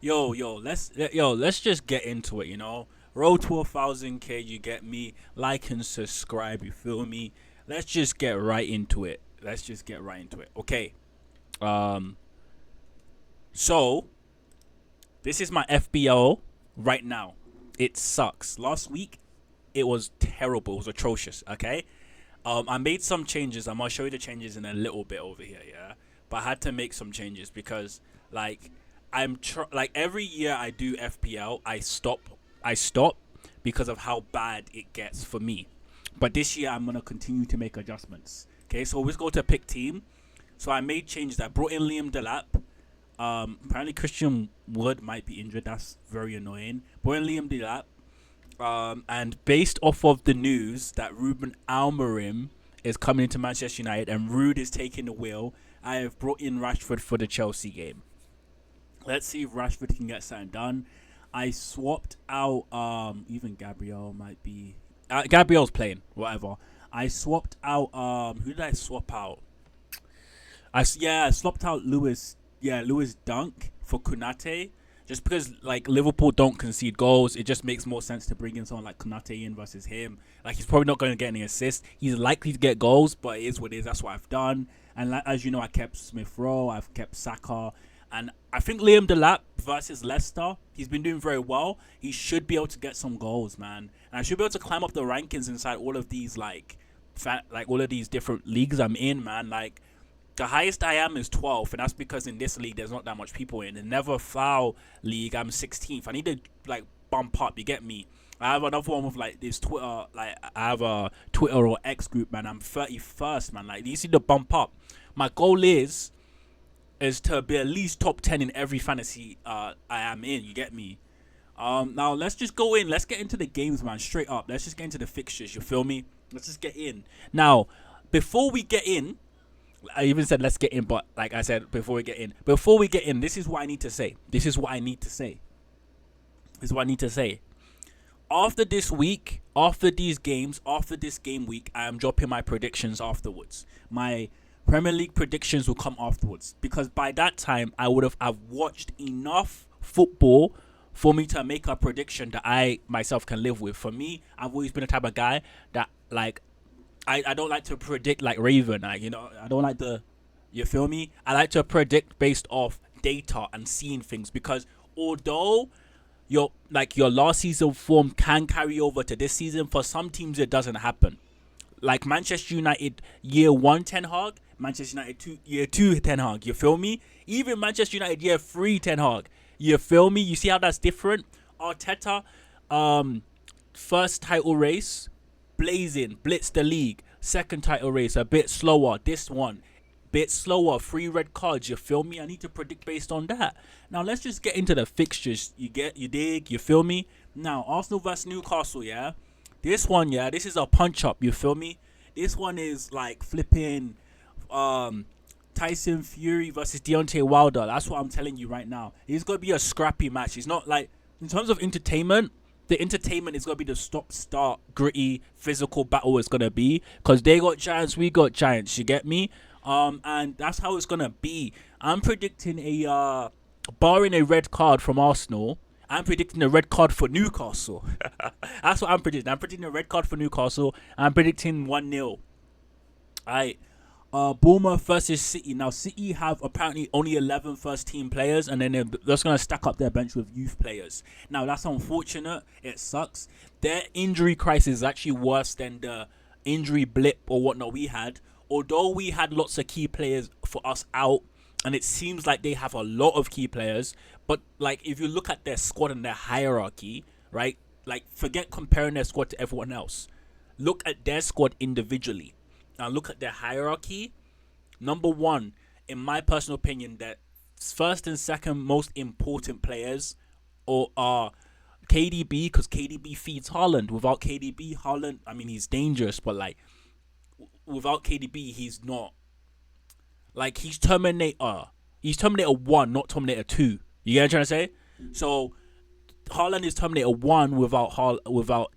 Let's just get into it. Road to 1,000K. You get me? Like and subscribe. You feel me? Let's just get right into it. Okay. Um. So this is my FBO right now. It sucks. Last week it was terrible. It was atrocious. Okay. I made some changes. I'm gonna show you the changes in a little bit over here. Yeah. But I had to make some changes because like like every year I do FPL, I stop because of how bad it gets for me. But this year I'm gonna continue to make adjustments. Okay, so let's go to pick team. So I made changes. I brought in Liam Delap. Apparently Christian Wood might be injured. That's very annoying. Brought in Liam Delap. And based off of the news that Ruben Almarim is coming into Manchester United and Ruud is taking the wheel, I have brought in Rashford for the Chelsea game. Let's see if Rashford can get something done. I swapped out even Gabriel might be Gabriel's playing, whatever. I swapped out who did I swap out? I swapped out Lewis Dunk for Kunate. Just because like Liverpool don't concede goals, it just makes more sense to bring in someone like Kunate in versus him. Like he's probably not going to get any assists. He's likely to get goals, but it is what it is. That's what I've done. And like, as you know, I kept Smith Rowe, I've kept Saka, and I think Liam Delap versus Leicester, he's been doing very well. He should be able to get some goals, man. And I should be able to climb up the rankings inside all of these like all of these different leagues I'm in, man. Like the highest I am is 12th, and that's because in this league there's not that much people in. The Never Foul League, I'm 16th. I need to like bump up. You get me? I have another one with like this Twitter, like I have a Twitter or X group, man. I'm 31st, man. Like you see the bump up. My goal is to be at least top 10 in every fantasy I am in. You get me? Now let's just go in. Let's get into the games, man. Straight up. Let's just get into the fixtures. You feel me? Let's just get in. Now, before we get in, I even said let's get in, but like I said, before we get in, this is what I need to say. After this week, after these games, after this game week, I am dropping my predictions afterwards. My Premier League predictions will come afterwards because by that time I've watched enough football for me to make a prediction that I myself can live with. For me, I've always been the type of guy that like I don't like to predict like Raven. I don't like to. You feel me? I like to predict based off data and seeing things because although your last season form can carry over to this season, for some teams it doesn't happen. Like Manchester United year one Ten Hag, Manchester United year two Ten Hag. You feel me? Even Manchester United year three Ten Hag. You feel me? You see how that's different? Arteta, first title race, blazing, blitz the league. Second title race, a bit slower. This one, bit slower. 3 red cards. You feel me? I need to predict based on that. Now let's just get into the fixtures. You dig? You feel me? Now Arsenal versus Newcastle. Yeah, this one. Yeah, this is a punch up. You feel me? This one is like flipping. Tyson Fury versus Deontay Wilder. That's what I'm telling you right now. It's gonna be a scrappy match. It's not like in terms of entertainment. The entertainment is gonna be the stop-start, gritty, physical battle. It's gonna be because they got giants, we got giants. You get me? And that's how it's gonna be. I'm predicting barring a red card from Arsenal. I'm predicting a red card for Newcastle. That's what I'm predicting. I'm predicting a red card for Newcastle. I'm predicting 1-0. Alright. Bournemouth versus City. Now, City have apparently only 11 first team players, and then they're just going to stack up their bench with youth players. Now, that's unfortunate. It sucks. Their injury crisis is actually worse than the injury blip or whatnot we had. Although we had lots of key players for us out, and it seems like they have a lot of key players, but like if you look at their squad and their hierarchy, right? Like forget comparing their squad to everyone else. Look at their squad individually. Now look at their hierarchy. Number one, in my personal opinion, that first and second most important players are KDB, because KDB feeds Haaland. Without KDB, Haaland, I mean, he's dangerous, but like without KDB, he's not. Like he's Terminator. He's Terminator 1, not Terminator 2. You get what I'm trying to say? So Haaland is Terminator 1 without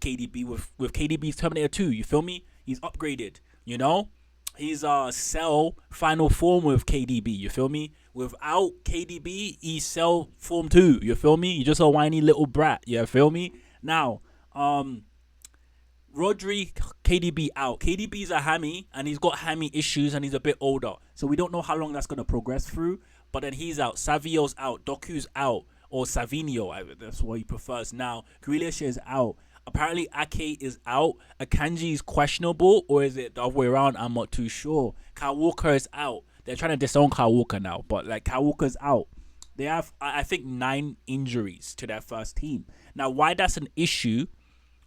KDB. With KDB, he's Terminator 2. You feel me? He's upgraded. You know, he's cell final form with KDB. You feel me? Without KDB, he's cell form too. You feel me? He's just a whiny little brat. You feel me? Now, Rodri, KDB out. KDB's a hammy, and he's got hammy issues, and he's a bit older. So we don't know how long that's going to progress through. But then he's out. Savio's out. Doku's out. Or Savinho, that's what he prefers now. Grealish is out. Apparently, Ake is out. Akanji is questionable, or is it the other way around? I'm not too sure. Kyle Walker is out. They're trying to disown Kyle Walker now, but like Kyle Walker's out. They have, I think, 9 injuries to their first team. Now, why that's an issue,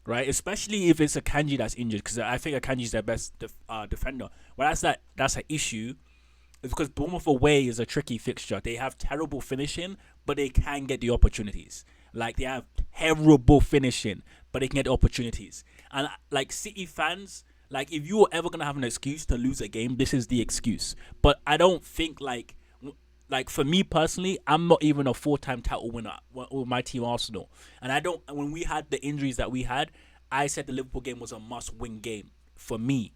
right? Especially if it's Akanji that's injured, because I think Akanji's their best defender. Well, that's an issue. It's because Bournemouth away is a tricky fixture. They have terrible finishing, but they can get the opportunities. Like, they have terrible finishing, but they can get the opportunities. And like City fans, like if you were ever gonna have an excuse to lose a game, this is the excuse. But I don't think like for me personally, I'm not even a 4-time title winner with my team Arsenal. And I don't. When we had the injuries that we had, I said the Liverpool game was a must-win game for me.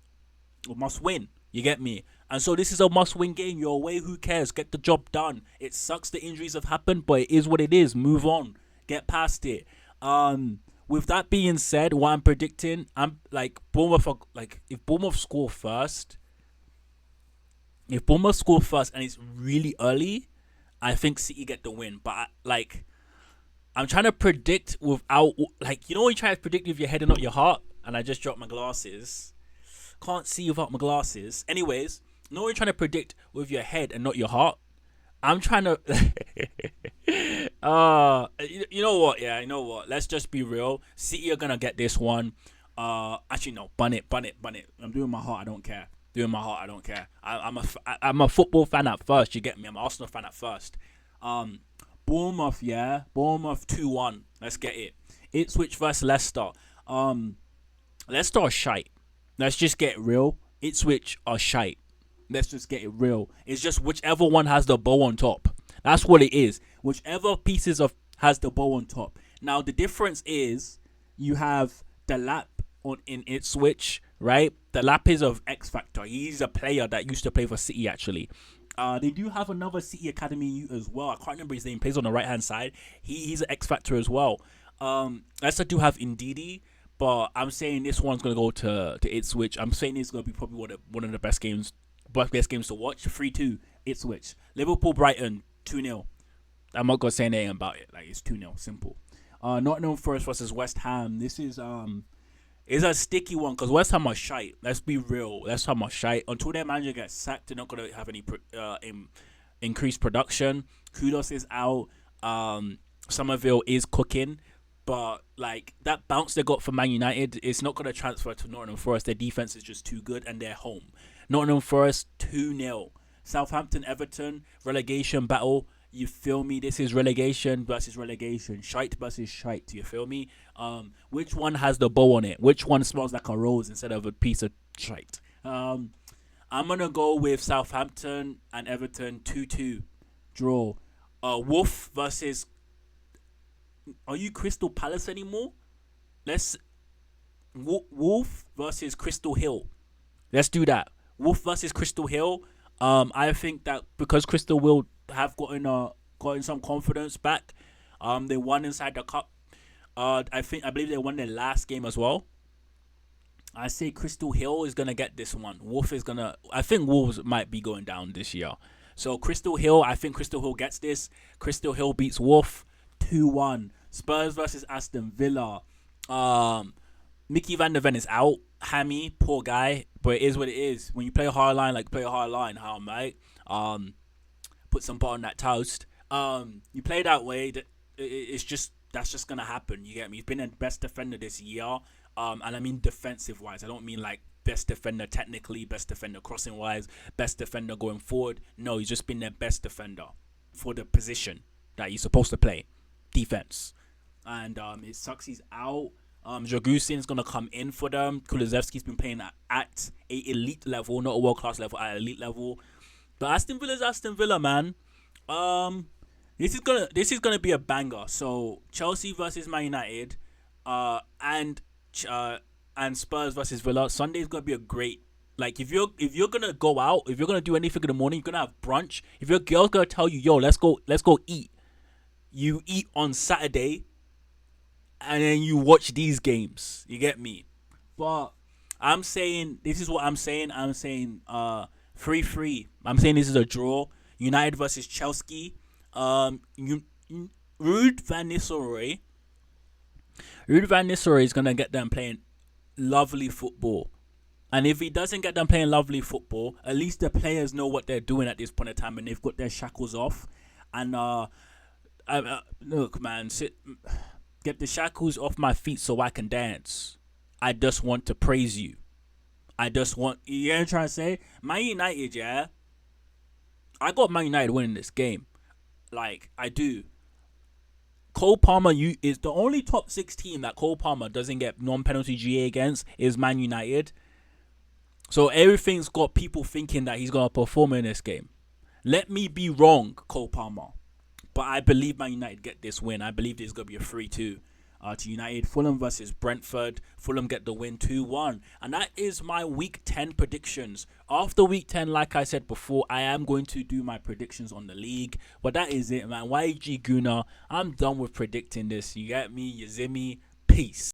A must-win. You get me? And so this is a must-win game. You're away. Who cares? Get the job done. It sucks the injuries have happened, but it is what it is. Move on. Get past it. With that being said, what I'm predicting, I'm like Bournemouth. Like if Bournemouth score first, and it's really early, I think City get the win. But I'm trying to predict without when you try to predict with your head and not your heart. And I just dropped my glasses. Can't see without my glasses. Anyways, when you're trying to predict with your head and not your heart, I'm trying to. You know what? Yeah, you know what? Let's just be real. City are gonna get this one. Actually, no. Bun it. I'm doing my heart. I don't care. I'm a football fan at first. You get me? I'm an Arsenal fan at first. Bournemouth, yeah. Bournemouth 2-1. Let's get it. Ipswich versus Leicester. Leicester are shite. Let's just get real. Ipswich are shite. Let's just get it real. It's just whichever one has the bow on top. That's what it is. Whichever has the bow on top. Now the difference is you have the lap in Ipswich, right? The lap is of X Factor. He's a player that used to play for City actually. They do have another City Academy as well. I can't remember his name. He plays on the right hand side. He's an X Factor as well. Leicester do have Ndidi. But I'm saying this one's going to go to Ipswich. I'm saying it's going to be probably one of the best games to watch. 3-2, Ipswich. Liverpool, Brighton, 2-0. I'm not going to say anything about it. Like, it's 2-0, simple. Nottingham Forest versus West Ham. This is a sticky one because West Ham are shite. Let's be real. West Ham are shite. Until their manager gets sacked, they're not going to have any increased production. Kudos is out. Somerville is cooking. But, like, that bounce they got from Man United, it's not going to transfer to Nottingham Forest. Their defense is just too good, and they're home. Nottingham Forest, 2-0. Southampton, Everton, relegation battle. You feel me? This is relegation versus relegation. Shite versus shite. You feel me? Which one has the bow on it? Which one smells like a rose instead of a piece of shite? I'm going to go with Southampton and Everton, 2-2. Draw. Wolf versus... Are you Crystal Palace anymore? Let's Wolf versus Crystal Hill. Let's do that. Wolf versus Crystal Hill. I think that because Crystal will have gotten some confidence back. They won inside the cup. I believe they won their last game as well. I say Crystal Hill is gonna get this one. I think Wolves might be going down this year. So Crystal Hill, I think Crystal Hill gets this. Crystal Hill beats Wolf 2-1. Spurs versus Aston Villa. Mickey Van der Ven is out. Hammy, poor guy, but it is what it is. When you play a hard line, play a hard line, mate. Put some butter on that toast. You play that way, that's just gonna happen. You get me? He's been the best defender this year. And I mean defensive wise. I don't mean like best defender technically, best defender crossing wise, best defender going forward. No, he's just been their best defender for the position that he's supposed to play. Defense. And it sucks he's out. Jagusin's going to come in for them. Kulusevski's been playing at a elite level, not a world-class level, at elite level. But Aston Villa's Aston Villa, man. This is gonna be a banger. So Chelsea versus Man United, and Spurs versus Villa. Sunday's gonna be a great Like if you're gonna go out, if you're gonna do anything in the morning, you're gonna have brunch. If your girl's gonna tell you, yo, let's go eat, you eat on Saturday, and then you watch these games. You get me? But I'm saying this is what I'm saying. I'm saying 3-3. I'm saying this is a draw. United versus Chelsea. You, Ruud van Nistelrooy. Ruud van Nistelrooy is gonna get them playing lovely football. And if he doesn't get them playing lovely football, at least the players know what they're doing at this point in time, and they've got their shackles off. And look, man, get the shackles off my feet so I can dance. I just want to praise you. I just want, you know what I'm trying to say? Man United, yeah. I got Man United winning this game. Like, I do. Cole Palmer is the only top 6 team that Cole Palmer doesn't get non-penalty GA against is Man United. So everything's got people thinking that he's going to perform in this game. Let me be wrong, Cole Palmer. But I believe Man United get this win. I believe there's going to be a 3-2 to United. Fulham versus Brentford. Fulham get the win 2-1. And that is my Week 10 predictions. After Week 10, like I said before, I am going to do my predictions on the league. But that is it, man. YG Gooner. I'm done with predicting this. You get me? You zimmy? Peace.